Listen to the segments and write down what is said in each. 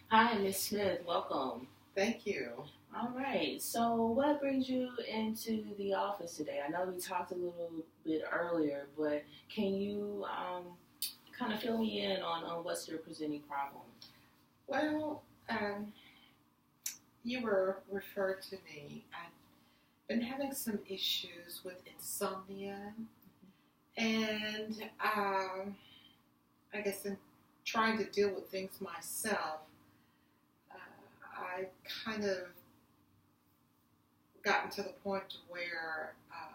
Hi, Miss Smith. Welcome. Thank you. All right. So, what brings you into the office today? I know we talked a little bit earlier, but can you kind of fill me in on what's your presenting problem? Well, you were referred to me. I've been having some issues with insomnia, and I guess in trying to deal with things myself, I kind of gotten to the point where I'm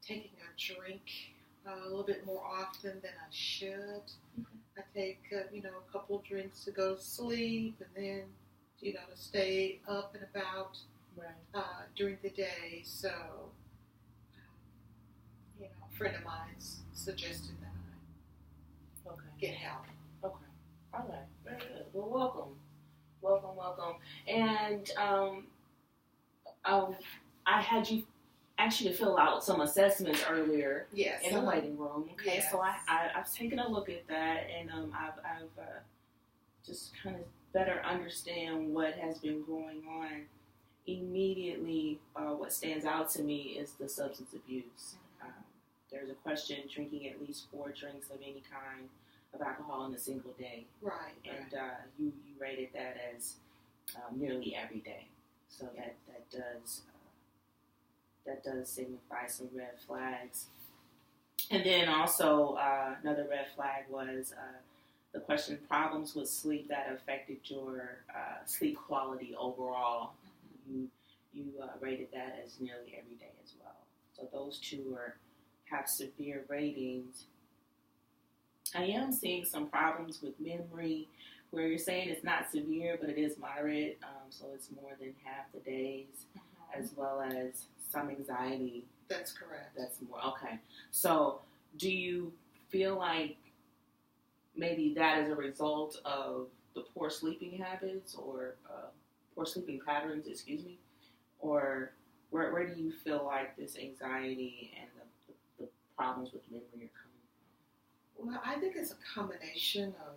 taking a drink a little bit more often than I should. I take, a couple of drinks to go to sleep and then, to stay up and about Right. during the day. So, a friend of mine suggested that I Okay. get help. Okay. All right. Very good. Well, welcome. Welcome, welcome. And um, I had you actually fill out some assessments earlier Yes. in the waiting room. Okay, Yes. so I've taken a look at that, and I've just kind of better understand what has been going on. Immediately, what stands out to me is the substance abuse. There's a question: drinking at least 4 drinks of any kind of alcohol in a single day, Right. and you rated that as nearly every day. So that does signify some red flags. And then also another red flag was the question: problems with sleep that affected your sleep quality overall. You rated that as nearly every day as well. So those two have severe ratings. I am seeing some problems with memory, where you're saying it's not severe, but it is moderate. So it's more than half the days, as well as some anxiety. That's correct. That's more okay. So, do you feel like maybe that is a result of the poor sleeping habits or poor sleeping patterns? Excuse me, or where do you feel like this anxiety and the problems with memory are coming Well, I think it's a combination of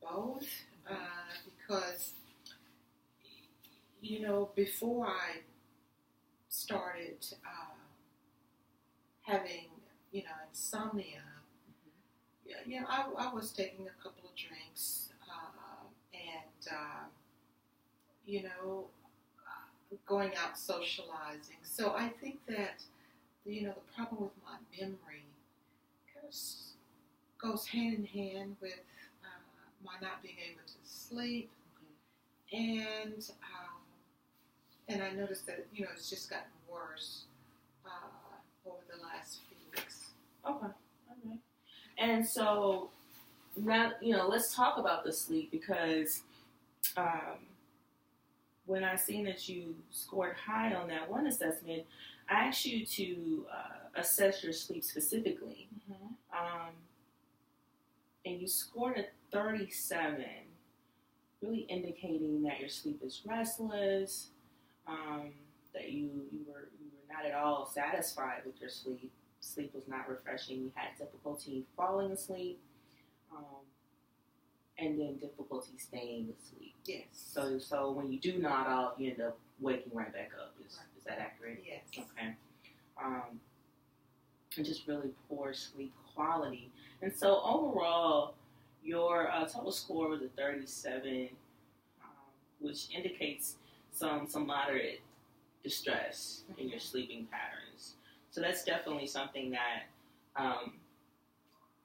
both because, before I started having, insomnia, I was taking a couple of drinks and, going out socializing. So I think that, the problem with my memory kind of goes hand in hand with my not being able to sleep, and I noticed that it's just gotten worse over the last few weeks. from? Okay. And so now let's talk about the sleep because when I seen that you scored high on that one assessment, I asked you to assess your sleep specifically, and you scored a 37, really indicating that your sleep is restless, that you were not at all satisfied with your sleep. Sleep was not refreshing. You had difficulty falling asleep, and then difficulty staying asleep. Yes. So when you do nod off, you end up waking right back up. Is that accurate? Yes. Okay. And just really poor sleep quality. And so overall, your total score was a 37, which indicates some moderate distress in your sleeping patterns. So that's definitely something that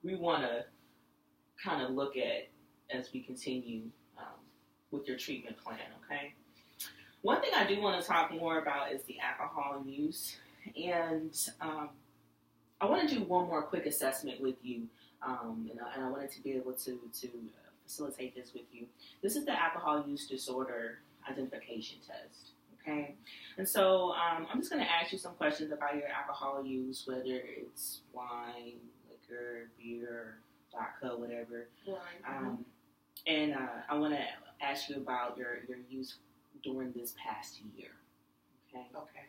we want to kind of look at as we continue with your treatment plan, okay? One thing I do want to talk more about is the alcohol use. And I want to do one more quick assessment with you, and I wanted to be able to facilitate this with you. This is the alcohol use disorder identification test, okay? And so I'm just going to ask you some questions about your alcohol use, whether it's wine, liquor, beer, vodka, whatever. Right. And I want to ask you about your use during this past year, okay? Okay.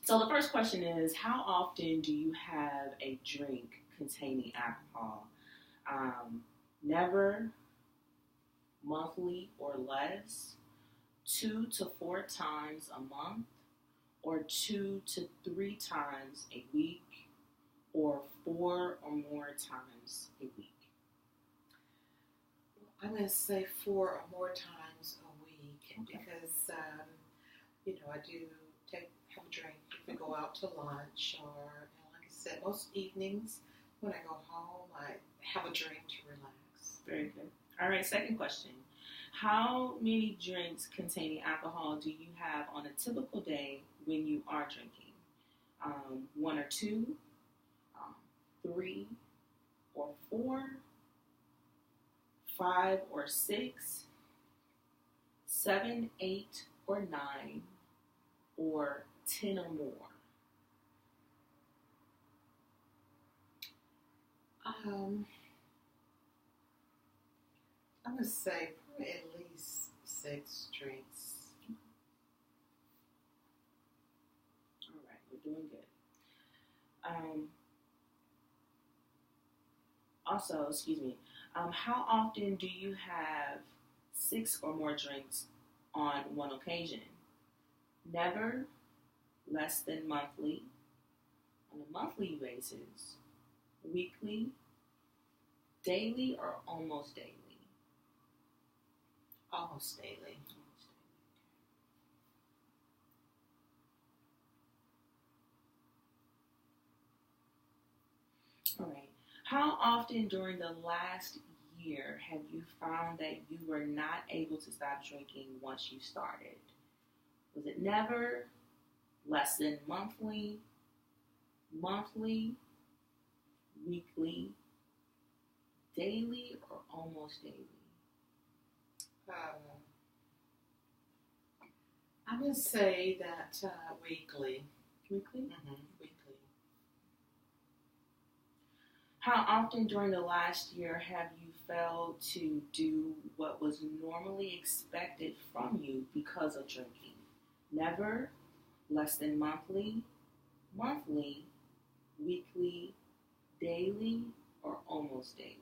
So the first question is, how often do you have a drink containing alcohol? never, monthly or less, 2 to 4 times a month, or 2 to 3 times a week, or 4 or more times a week? I'm going to say 4 or more times a week Okay. because, I do have a drink if we go out to lunch, or like I said, most evenings when I go home, I have a drink to relax. Very good. All right, second question. How many drinks containing alcohol do you have on a typical day when you are drinking? 1 or 2, 3 or 4, 5 or 6, 7, 8 or 9, or 10 or more? I'm going to say probably at least 6 drinks. All right, we're doing good. Also, excuse me, how often do you have 6 or more drinks on one occasion? Never, less than monthly, on a monthly basis, weekly, daily, or almost daily? Almost daily. All right. How often during the last year have you found that you were not able to stop drinking once you started? Was it never, less than monthly, weekly, daily, or almost daily? I'm going to say that weekly. Weekly? Mm-hmm. Weekly. How often during the last year have you failed to do what was normally expected from you because of drinking? Never, less than monthly, weekly, daily, or almost daily?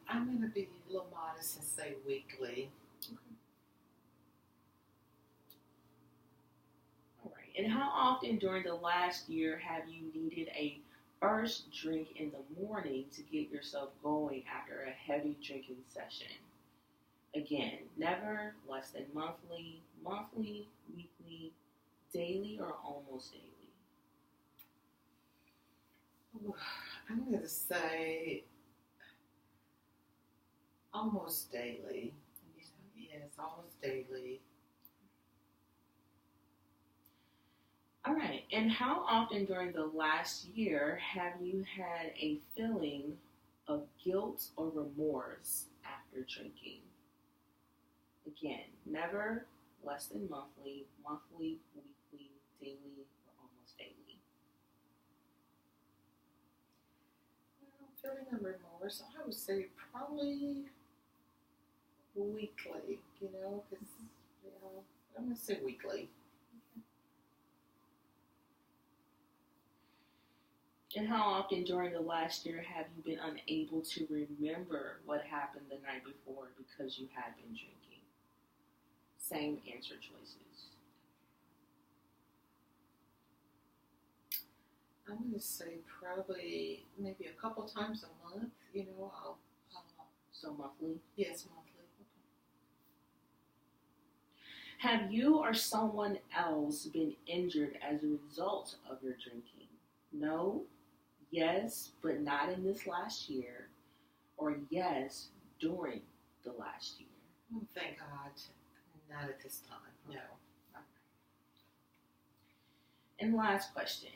I'm gonna be a little modest and say weekly. Okay. All right. And how often during the last year have you needed a first drink in the morning to get yourself going after a heavy drinking session? Again, never, less than monthly, weekly, daily, or almost daily? Ooh, I'm going to say almost daily. Yes, almost daily. All right. And how often during the last year have you had a feeling of guilt or remorse after drinking? Again, never, less than monthly, weekly, daily, or almost daily? Feeling of remorse, I would say probably weekly, because, I'm going to say weekly. And how often during the last year have you been unable to remember what happened the night before because you had been drinking? Same answer choices. I'm going to say probably maybe a couple times a month, I'll So monthly? yes, monthly. Have you or someone else been injured as a result of your drinking? No, yes, but not in this last year, or yes, during the last year? Oh, thank God, not at this time, no. And last question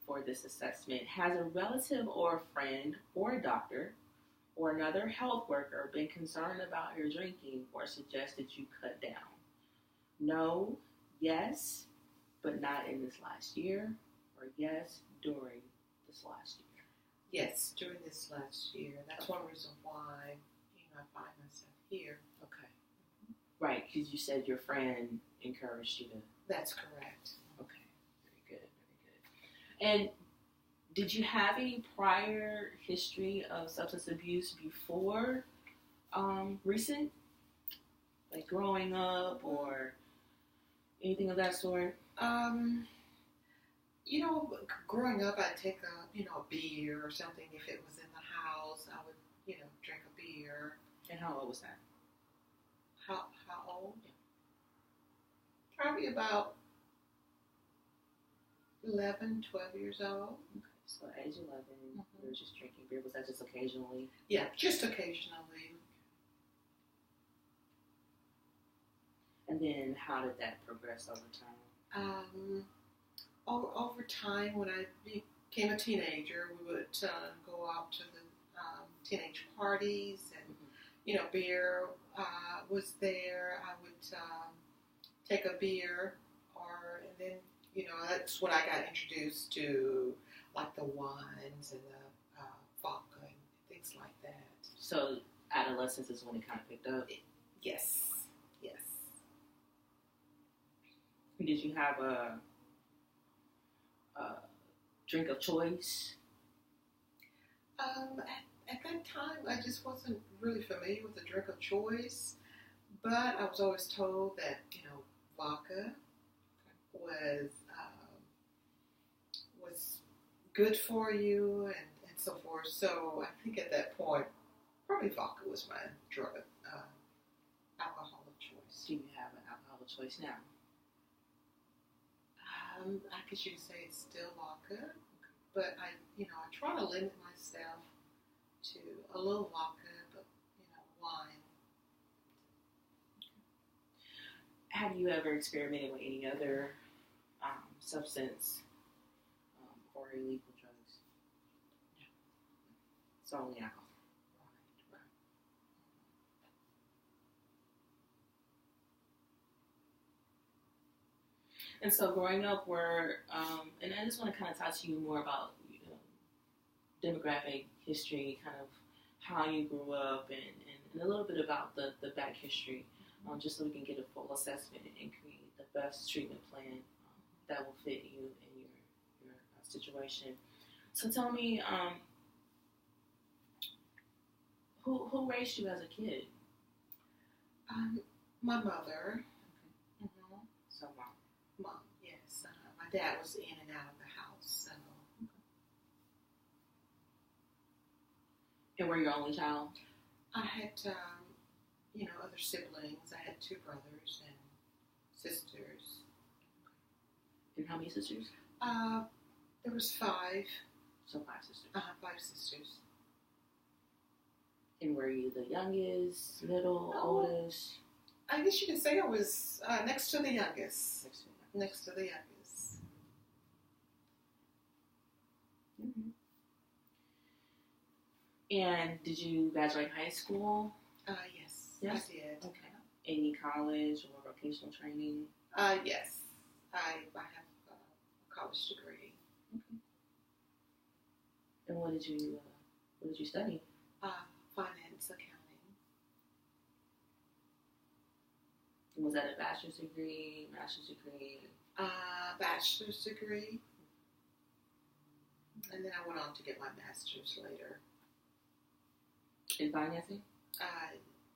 for this assessment. Has a relative or a friend or a doctor or another health worker been concerned about your drinking or suggested you cut down? No, yes, but not in this last year, or yes, during this last year? Yes, during this last year. That's one reason why, I find myself here. Okay. Right, because you said your friend encouraged you to. That's correct. Okay, very good, very good. And Did you have any prior history of substance abuse before recent, like growing up or anything of that sort? Um, growing up, I'd take a beer or something. If it was in the house, I would, drink a beer. And how old was that? How old? Probably about 11, 12 years old. Okay, so age 11, you were just drinking beer. Was that just occasionally? Yeah, just occasionally. And then how did that progress over time? Over time, when I became a teenager, we would go out to the teenage parties, and beer was there. I would take a beer, and then that's when I got introduced to like the wines and the vodka and things like that. So adolescence is when it kind of picked up. Yes. Did you have a drink of choice? At that time, I just wasn't really familiar with the drink of choice, but I was always told that vodka was good for you and so forth. So I think at that point, probably vodka was my drug alcohol of choice. Do you have an alcohol of choice now? I guess you could say it's still vodka, but I try to limit myself to a little vodka, but wine. Have you ever experimented with any other substance or illegal drugs? No. It's only alcohol. Right. And so growing up, and I just want to kind of talk to you more about demographic history, kind of how you grew up, and a little bit about the back history, just so we can get a full assessment and create the best treatment plan that will fit you and your situation. So tell me, who raised you as a kid? My mother. Okay. So Mom, yes. My dad was in and out of the house. So. And were you your only child? I had, other siblings. I had 2 brothers and sisters. And how many sisters? There was 5. So 5 sisters. 5 sisters. And were you the youngest, middle, oldest? I guess you could say I was next to the youngest. Next to the youngest. Mm-hmm. And did you graduate high school? Yes, I did. Okay. Any college or vocational training? Yes. I have a college degree. Okay. And what did you study? Finance, accounting. And was that a bachelor's degree, master's degree? Bachelor's degree. And then I went on to get my master's later. In financing?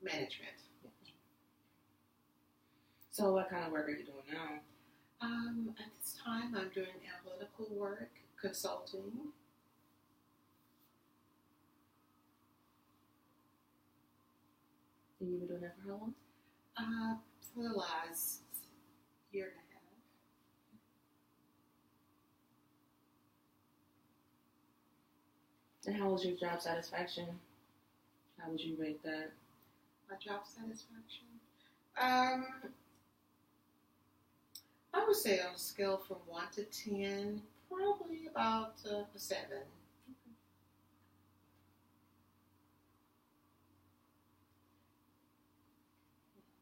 Management. Yeah. So what kind of work are you doing now? At this time, I'm doing analytical work, consulting. And you've been doing that for how long? For the last year and a half. And how was your job satisfaction? How would you rate that? My job satisfaction? I would say on a scale from 1 to 10, probably about a 7.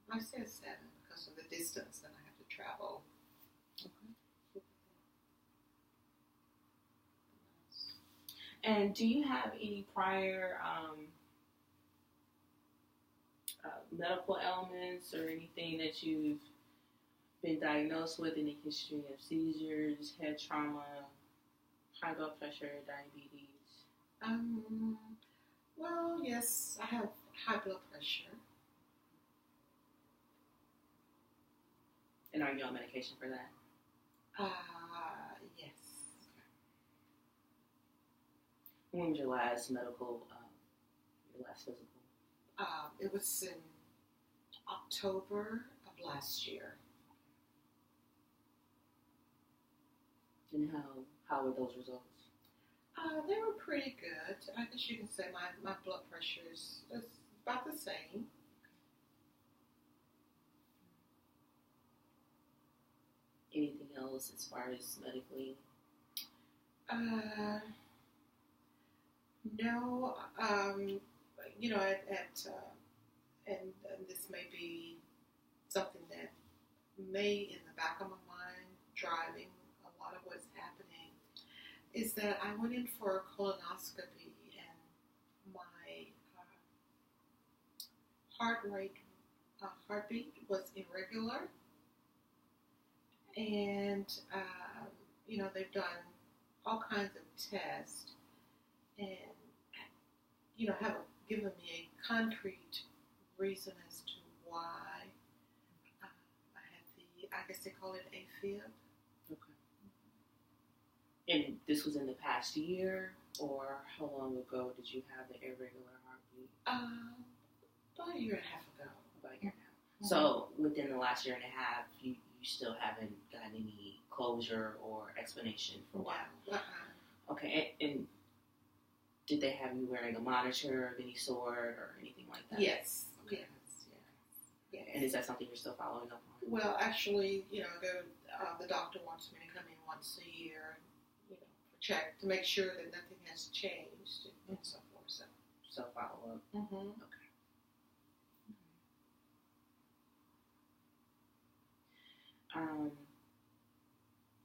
I say a 7 because of the distance that I have to travel. Okay. And do you have any prior medical ailments or anything that you've been diagnosed with, any history of seizures, head trauma, High blood pressure, diabetes. Well, yes, I have high blood pressure. And are you on medication for that? Yes. When was your last medical, your last physical? It was in October of last year. And how were those results? They were pretty good. I guess you can say my blood pressure is about the same. Anything else as far as medically? No. And this may be something that may in the back of my mind driving a lot of what's happening is that I went in for a colonoscopy and my heartbeat was irregular, and they've done all kinds of tests and haven't given me a concrete reason as to why I had I guess they call it AFib. Okay. And this was in the past year, or how long ago did you have the irregular heartbeat? About a year and a half ago. About a year and a half. Mm-hmm. So within the last year and a half, you still haven't gotten any closure or explanation for why? No. Okay, and did they have you wearing a monitor of any sort or anything like that? Yes. Okay. Yes. And is that something you're still following up on? Well, actually, the doctor wants me to come in once a year, for check to make sure that nothing has changed and so forth. So follow up. Mm-hmm. Okay.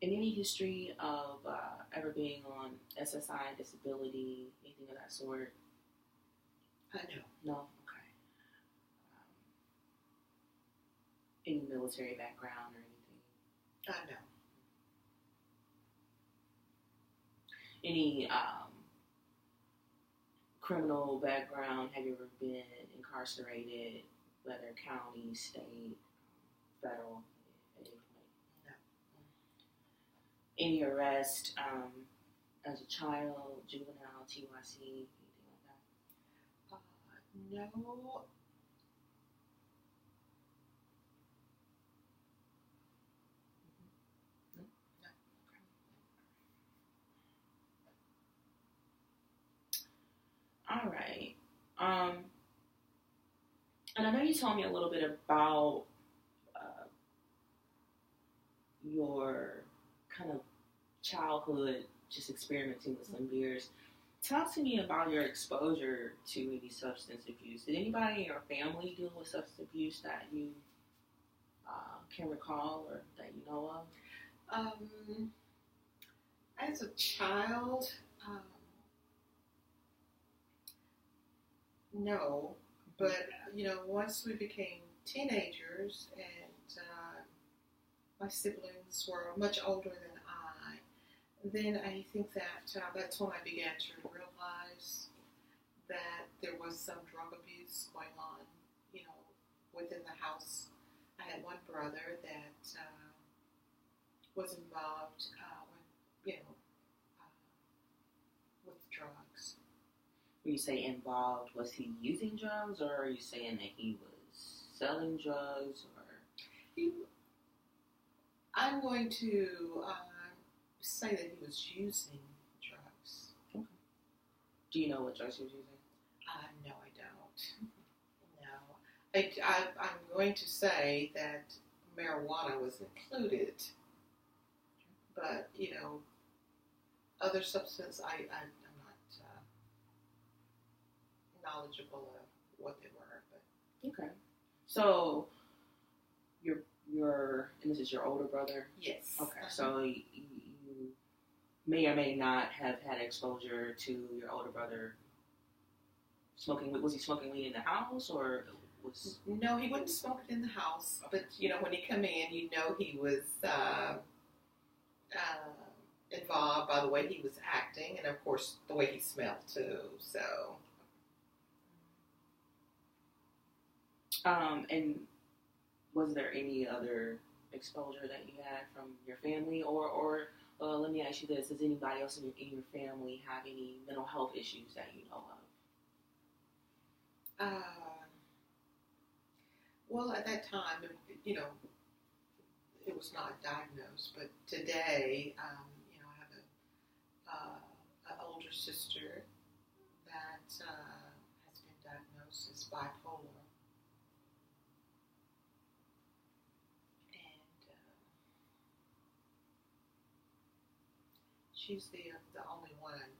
In any history of ever being on SSI, disability, anything of that sort? No. No? Okay. Any military background or anything? No. Any criminal background? Have you ever been incarcerated, whether county, state, federal, at any point? No. Any arrest as a child, juvenile, TYC, anything like that? No. All right. And I know you told me a little bit about your kind of childhood, just experimenting with some beers. Talk to me about your exposure to maybe substance abuse. Did anybody in your family deal with substance abuse that you can recall or that you know of? As a child, no. But, once we became teenagers and my siblings were much older than I, then I think that that's when I began to realize that there was some drug abuse going on, within the house. I had one brother that was involved with drugs. When you say involved, was he using drugs, or are you saying that he was selling drugs, or? I'm going to say that he was using drugs. Okay. Do you know what drugs he was using? No, I don't. No. I'm going to say that marijuana was included, but, other substances, I'm not knowledgeable of what they were. But okay. So, and this is your older brother? Yes. Okay, so you may or may not have had exposure to your older brother smoking. Was he smoking weed in the house, or was? No, he wouldn't smoke it in the house. But when he come in, he was involved by the way he was acting, and of course the way he smelled too. So, and was there any other exposure that you had from your family, or let me ask you this: does anybody else in your family have any mental health issues that you know of? Well, at that time, it was not diagnosed, but today, I have an older sister that has been diagnosed as bipolar, and she's the only one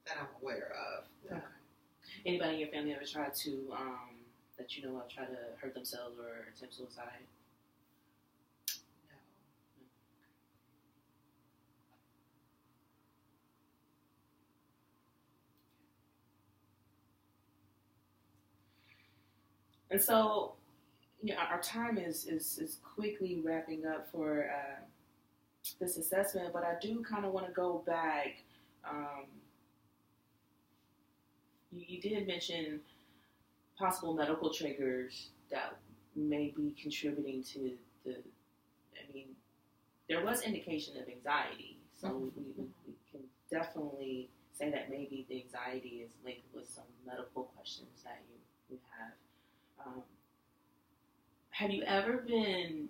that I'm aware of. Okay. Anybody in your family ever tried to that you know of try to hurt themselves or attempt suicide? No. And so, our time is quickly wrapping up for this assessment, but I do kind of want to go back. You did mention possible medical triggers that may be contributing to the. I mean, there was indication of anxiety, so we can definitely say that maybe the anxiety is linked with some medical questions that you have. Have you ever been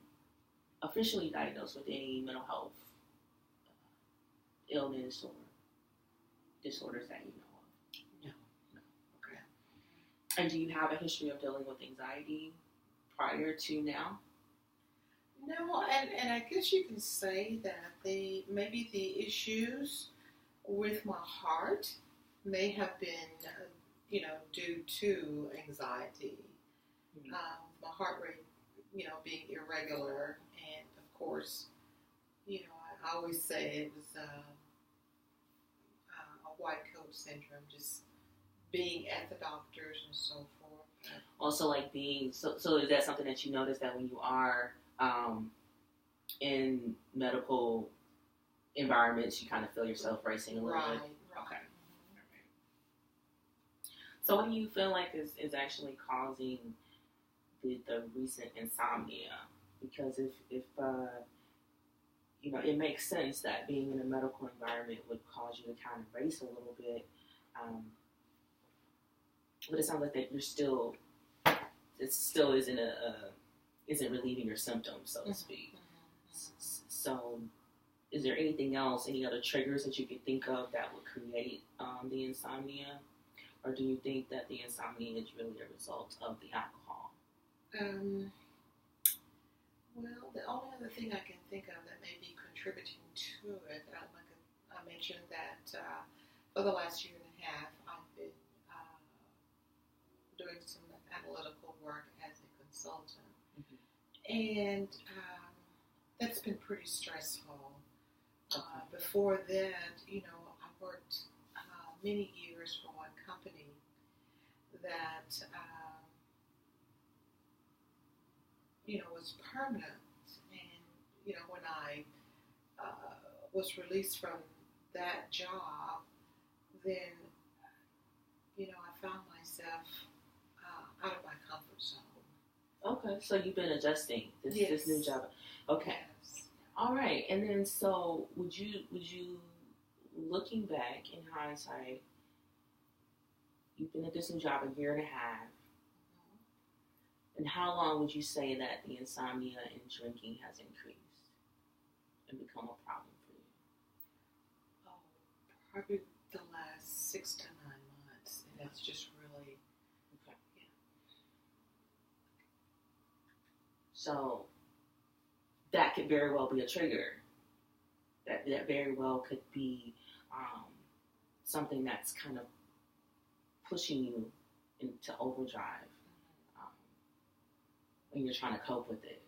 officially diagnosed with any mental health illness or disorders that you know of? No. No. Okay. And do you have a history of dealing with anxiety prior to now? No, and I guess you can say that maybe the issues with my heart may have been, due to anxiety. Mm-hmm. My heart rate, being irregular, and of course, I always say it was a white coat syndrome, just being at the doctors and so forth. Also, like being so is that something that you notice that when you are in medical environments, you kind of feel yourself racing a little bit? Right. Okay. So what do you feel like is actually causing the recent insomnia? Because if it makes sense that being in a medical environment would cause you to kind of race a little bit, but it sounds like that it still isn't relieving your symptoms, so to speak. So, is there anything else, any other triggers that you could think of that would create the insomnia? Or do you think that the insomnia is really a result of the alcohol? Well, the only other thing I can think of that may be contributing to it, like I mentioned that for the last year and a half, I've been doing some analytical work as a consultant. And that's been pretty stressful. Before that, I worked many years for one company that, was permanent. And, when I was released from that job, then, I found myself out of my comfort zone. Okay, so you've been adjusting this new job. Okay. Yes. All right. And then so would you looking back in hindsight, you've been at this new job a year and a half. And how long would you say that the insomnia and drinking has increased and become a problem for you? Oh, probably the last 6 to 9 months. And that's just really okay. Yeah. So that could very well be a trigger. That very well could be something that's kind of pushing you into overdrive when you're trying to cope with it.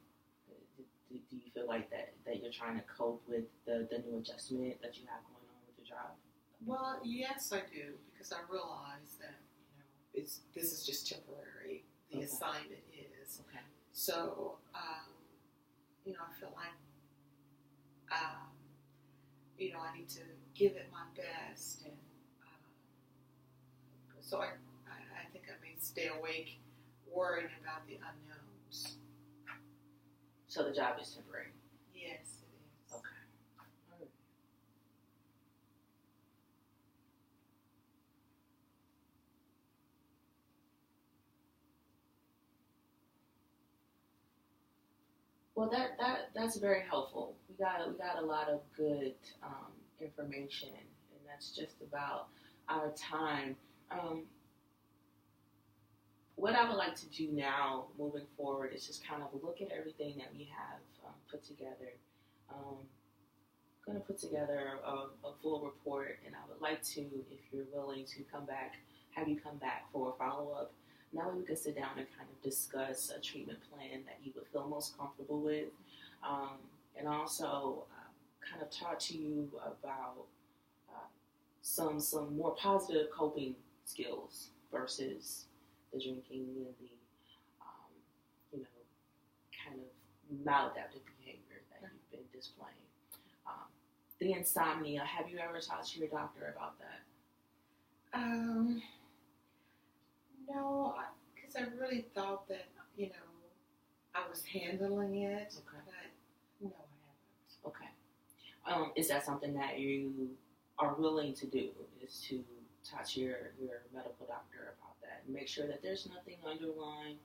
Do you feel like that you're trying to cope with the new adjustment that you have going on with your job? Well, yes, I do, because I realize that this is just temporary. The Okay. assignment is. Okay. So, I feel like I need to give it my best, and so I think I may stay awake worrying about the unknowns. So the job is temporary. Yes, it is. Okay. All right. Well, that's very helpful. We got a lot of good information, and that's just about our time. Um, what I would like to do now, moving forward, is just kind of look at everything that we have put together. Um, going to put together a full report, and I would like to, if you're willing to come back, have you come back for a follow up. Now we can sit down and kind of discuss a treatment plan that you would feel most comfortable with, and also kind of talk to you about some more positive coping skills versus the drinking and the um, you know kind of maladaptive behavior that you've been displaying. Um, the insomnia. Have you ever talked to your doctor about that? No, because I really thought that I was handling it, Okay. but no, I haven't. Okay. Is that something that you are willing to do? Is to talk to your medical doctor about that and make sure that there's nothing underlying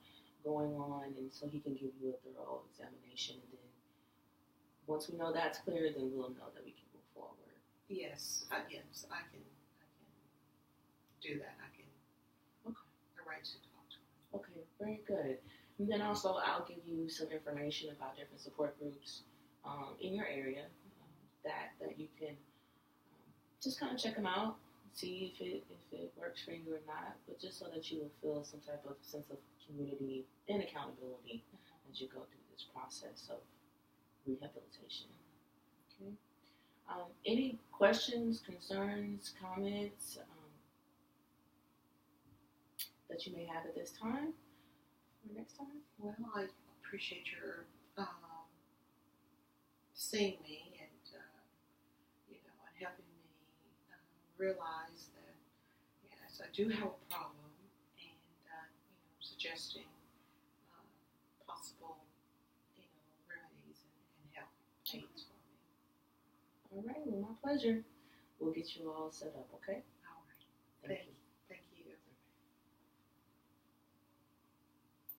going on, and so he can give you a thorough examination. And then once we know that's clear, then we'll know that we can move forward. Yes, I can do that. I can Okay. arrange to talk to him. Okay, very good. And then also, I'll give you some information about different support groups in your area that you can just kind of check them out, see if it works for you or not, but just so that you will feel some type of sense of community and accountability as you go through this process of rehabilitation. Okay. Any questions, concerns, comments that you may have at this time or next time? Well, I appreciate your seeing me and and helping me realize that yes, I do have a problem, and suggesting possible remedies and help aids for me. All right, well, my pleasure. We'll get you all set up, okay? All right. Thank you.